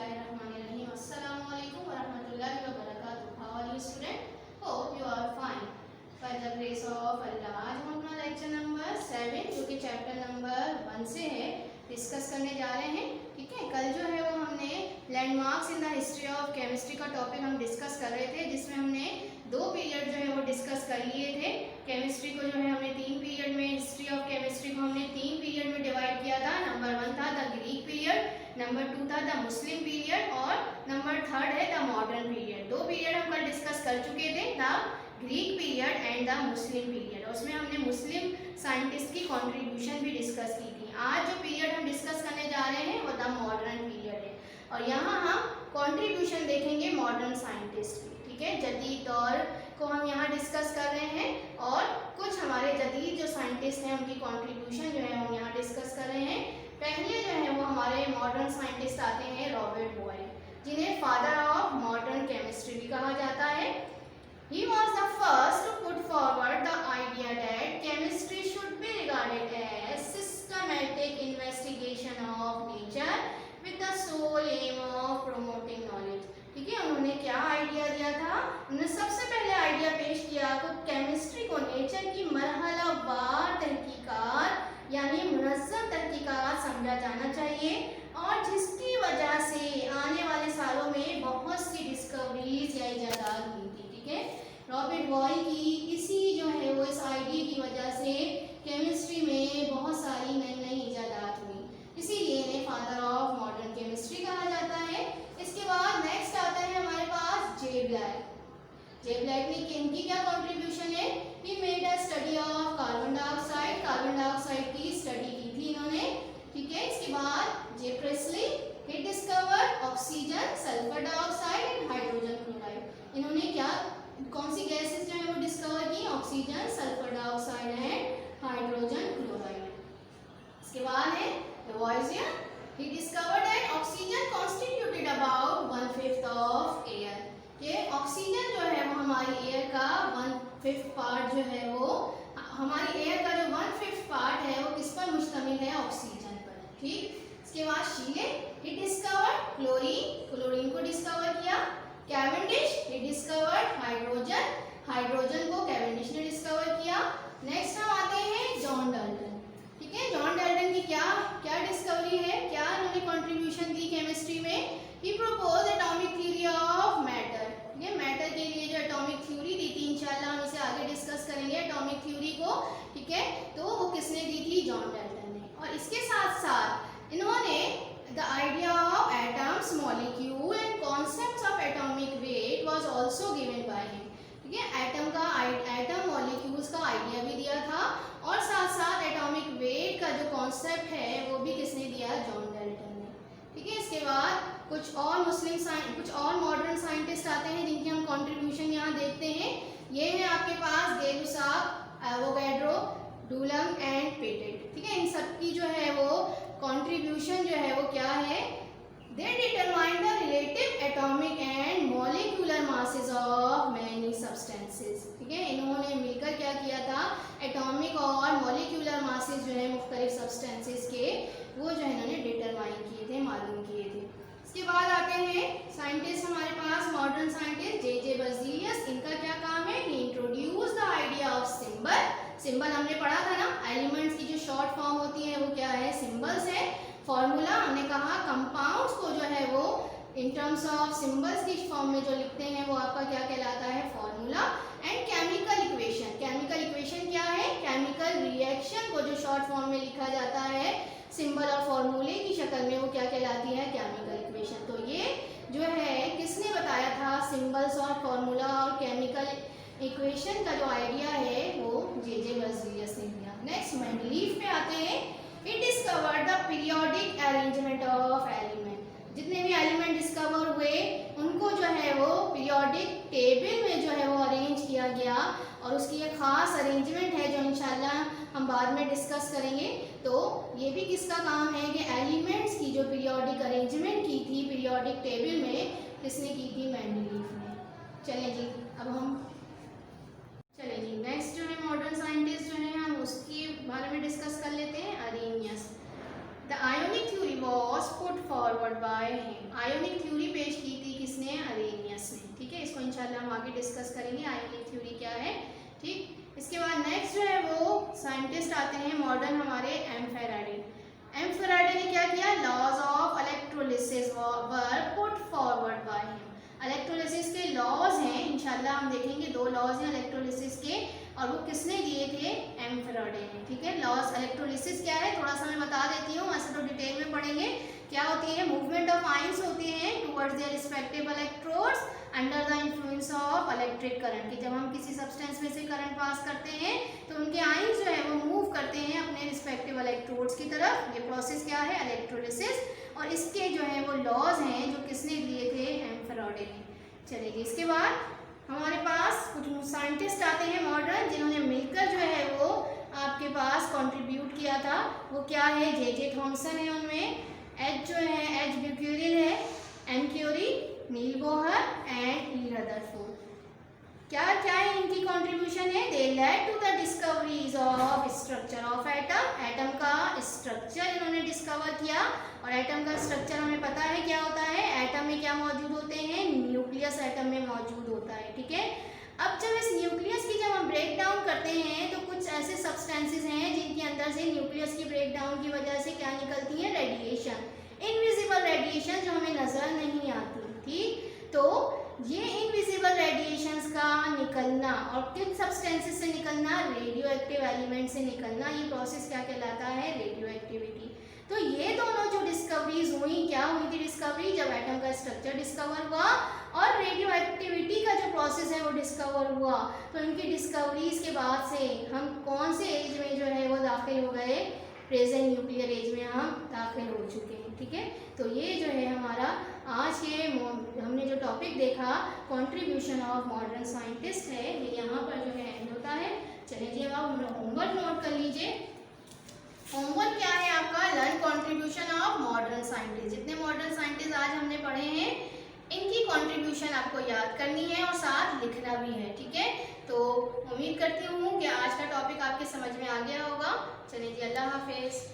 Bismillahirrahmanirrahim. Assalamualaikum warahmatullahi wabarakatuh. How are you student? Hope you are fine. By the grace of Allah, आज हम अपना lecture number 7 जो कि chapter number 1 से है डिस्कस करने जा रहे हैं. ठीक है, कल जो है वो हमने landmarks in the history of chemistry का टॉपिक हम डिस्कस कर रहे थे, जिसमें हमने 2 पीरियड जो है वो डिस्कस कर लिए थे. केमिस्ट्री को जो है हमने 3 पीरियड में, हिस्ट्री ऑफ केमिस्ट्री को हमने 3 पीरियड में डिवाइड किया था. नंबर 1 था द ग्रीक पीरियड, नंबर 2 था द मुस्लिम पीरियड और नंबर 3 है द मॉडर्न पीरियड. 2 पीरियड हम कल डिस्कस कर चुके थे, the Greek period and the Muslim period. उसमें हमने मुस्लिम साइंटिस्ट की कंट्रीब्यूशन भी डिस्कस की थी. आज जो पीरियड हम डिस्कस करने जा रहे हैं वो द मॉडर्न पीरियड है और यहाँ हम कंट्रीब्यूशन देखेंगे मॉडर्न साइंटिस्ट की. ठीक है, जदीद दौर को हम यहाँ डिस्कस कर रहे हैं और कुछ हमारे जदीद जो साइंटिस्ट हैं उनकी कंट्रीब्यूशन जो है हम यहाँ डिस्कस कर रहे हैं. पहले जो है वो हमारे मॉडर्न साइंटिस्ट आते हैं रॉबर्ट बॉयल, जिन्हें फादर ऑफ मॉडर्न केमिस्ट्री भी कहा जाता है. He was the first to put forward the idea that chemistry should be regarded as systematic investigation of nature with the sole aim of promoting knowledge. ठीक है, उन्होंने क्या idea दिया था? उन्होंने सबसे पहले आइडिया पेश किया कि केमिस्ट्री को नेचर की मरहलावार तहकीकात यानी मुनज़्ज़म तहकीकात समझा जाना चाहिए और जिसकी वजह से आने वाले सालों में बहुत सी डिस्कवरीज या इजादात हुई थी. ठीक है, रॉबर्ट बॉयल की इसी जो है वो इस आइडिया की वजह से केमिस्ट्री में बहुत सारी नई नई इजादात हुई, इसीलिए इन्हें फादर ऑफ मॉडर्न केमिस्ट्री कहा जाता है. इसके बाद नेक्स्ट आता है हमारे पास जे ब्लैक. जे ब्लैक ने इनकी क्या कंट्रीब्यूशन है? He made a study of carbon dioxide की स्टडी की थी इन्होंने. ठीक है, इसके बाद J Priestley, he discovered oxygen, sulphur dioxide and hydrogen chloride. इन्होंने क्या कौन सी गैसेस जो है वो डिस्कवर की? Oxygen, sulphur dioxide and hydrogen chloride. इसके बाद है Lavoisier. He discovered that oxygen constituted about 1/5 of air. कि ऑक्सीजन जो है वो हमारी एयर का 1/5 पार्ट जो है वो हमारी एयर का जो 1/5 पार्ट है वो किस पर मुश्तमिल है? ऑक्सीजन पर. ठीक, इसके बाद शीले, ही डिस्कवर्ड क्लोरीन को डिस्कवर किया. कैवेंडिश, he discovered हाइड्रोजन को कैवेंडिश ने डिस्कवर किया. नेक्स्ट हम आते हैं जॉन डाल्टन. ठीक है, जॉन डाल्टन की क्या डिस्कवरी है, क्या इन्होंने कंट्रीब्यूशन दी केमिस्ट्री में? he proposed atomic theory of matter. ठीक है, मैटर के लिए जो एटॉमिक थ्योरी दी थी, इंशाल्लाह हम इसे आगे डिस्कस करेंगे एटॉमिक थ्योरी को. ठीक है, तो वो किसने दी थी? जॉन डाल्टन ने. और इसके साथ साथ इन्होंने the idea of atoms, molecule and concepts of atomic weight was also given by him. ठीक है, एटम मॉलिक्यूल्स का आइडिया भी दिया था और साथ साथ एटॉमिक वेट का जो कॉन्सेप्ट है वो भी किसने दिया? जॉन डाल्टन ने. ठीक है, इसके बाद कुछ और मॉडर्न साइंटिस्ट आते हैं जिनकी हम कंट्रीब्यूशन यहाँ देखते हैं. ये है आपके पास गै-लुसाक, एवोगैड्रो, डुलंग एंड पेटेट. ठीक है, इन सब की जो है वो कंट्रीब्यूशन जो है वो क्या है? They determine the relative atomic and molecular masses of many substances. ठीक है, इन्होंने मिलकर क्या किया था? एटॉमिक और मॉलिक्यूलर मासेस जो है मुख्तलिफ सब्सटेंसेस के वो जो है इन्होंने डिटरमाइन किए थे, मालूम किए थे. इसके बाद आते हैं साइंटिस्ट हमारे पास मॉडर्न साइंटिस्ट जे बर्ज़ेलियस. इनका क्या काम है? He introduce the idea of symbol हमने पढ़ा था ना, एलिमेंट्स की जो शॉर्ट फॉर्म होती है वो क्या है? सिंबल्स है. फॉर्मूला हमने कहा कंपाउंड्स को जो है वो इन टर्म्स ऑफ सिंबल्स की फॉर्म में जो लिखते हैं वो आपका क्या कहलाता है? फॉर्मूला. एंड केमिकल इक्वेशन क्या है? केमिकल रिएक्शन को जो शॉर्ट फॉर्म में लिखा जाता है सिंबल और फॉर्मूले की शक्ल में वो क्या कहलाती है? Chemical equation. तो ये जो है किसने बताया था? सिंबल्स और फॉर्मूला और केमिकल इक्वेशन का जो आइडिया है वो जे बर्ज़ेलियस ने दिया. नेक्स्ट मेंडलीफ पे आते हैं. He discovered the periodic arrangement of element. जितने भी एलिमेंट डिस्कवर हुए उनको जो है वो पीरियोडिक टेबल में जो है वो अरेंज किया गया और उसकी एक खास अरेंजमेंट है जो इंशाल्लाह हम बाद में डिस्कस करेंगे. तो ये भी किसका काम है कि एलिमेंट्स की जो पीरियोडिक अरेंजमेंट की थी पीरियोडिक टेबल में किसने की थी? मेंडलीफ ने. चलें जी, अब नेक्स्ट जो है मॉडर्न साइंटिस्ट जो है हम उसके बारे में डिस्कस कर लेते हैं. Arrhenius. The ionic theory was put forward by him. Ionic theory पेश की थी किसने? अरेनियस ने। ठीक है, इसको इंशाल्लाह हम आगे डिस्कस करेंगे आयोनिक थ्योरी क्या है। ठीक, इसके बाद नेक्स्ट जो है वो साइंटिस्ट आते हैं मॉडर्न हमारे एम फैराडे। एम फैराडे ने क्या किया? Laws of electrolysis were put forward by him. Electrolysis के लॉज हैं, इंशाल्लाह हम देखेंगे 2 लॉज हैं इलेक्ट्रोलिसिस के, और वो किसने दिए थे? एम फैराडे ने। ठीक है, लॉज इलेक्ट्रोलिसिस क्या है थोड़ा सा मैं बता देती हूँ, ऐसे तो डिटेल में पढ़ेंगे। क्या होती है? मूवमेंट ऑफ आयंस होते हैं towards their respective electrodes under the influence of electric current. कि जब हम किसी सब्सटेंस में से करंट पास करते हैं तो उनके आयंस जो है वो मूव करते हैं अपने रिस्पेक्टिव इलेक्ट्रोड्स की तरफ। ये प्रोसेस क्या है? इलेक्ट्रोलिसिस। और इसके जो है वो लॉज हैं जो किसने दिए थे? एम फैराडे ने। चलिए, इसके बाद हमारे पास कुछ साइंटिस्ट आते हैं मॉडर्न जिन्होंने मिलकर जो है वो आपके पास कंट्रीब्यूट किया था। वो क्या है? जे थॉमसन है उनमें, एच जो है एच ब्यूकेरिल है, M Curie, Niels Bohr and E Rutherford. क्या क्या है इनकी कंट्रीब्यूशन है? They led to the discoveries of structure of atom. Atom का स्ट्रक्चर इन्होंने डिस्कवर किया। और एटम का स्ट्रक्चर हमें पता है क्या होता है। एटम में क्या मौजूद होते हैं? न्यूक्लियस एटम में मौजूद होता है। ठीक है, अब जब इस न्यूक्लियस की जब हम ब्रेक डाउन करते हैं तो कुछ ऐसे सब्सटेंसेस हैं जिनके अंदर से न्यूक्लियस की ब्रेक डाउन की वजह से क्या निकलती है? रेडिएशन, इनविजिबल रेडिएशन जो हमें नजर नहीं आती। ठीक, तो ये इनविजिबल रेडिएशंस का निकलना और किन सब्सटेंसेस से निकलना? रेडियो एक्टिव एलिमेंट से निकलना। ये प्रोसेस क्या कहलाता है? Radio activity. तो ये दोनों जो डिस्कवरीज हुई, क्या हुई थी डिस्कवरी? जब एटम का स्ट्रक्चर डिस्कवर हुआ और रेडियो एक्टिविटी का जो प्रोसेस है वो डिस्कवर हुआ। तो इनकी डिस्कवरीज के बाद से हम कौन से एज में जो है वो दाखिल हो गए? प्रेजेंट न्यूक्लियर एज में हम दाखिल हो चुके हैं। ठीक है, तो ये जो है हमारा आज के हमने जो टॉपिक देखा कंट्रीब्यूशन ऑफ मॉडर्न साइंटिस्ट है, ये यहाँ पर जो है एंड होता है। चलिए जी, अब आप होमवर्क नोट कर लीजिए। होमवर्क क्या है आपका? Learn contribution of modern scientist. जितने मॉडर्न साइंटिस्ट आज हमने पढ़े हैं इनकी कंट्रीब्यूशन आपको याद करनी है और साथ लिखना भी है। ठीक है, तो उम्मीद करती हूँ कि आज का टॉपिक आपके समझ में आ गया होगा। चलिए जी, अल्लाह हाफिज।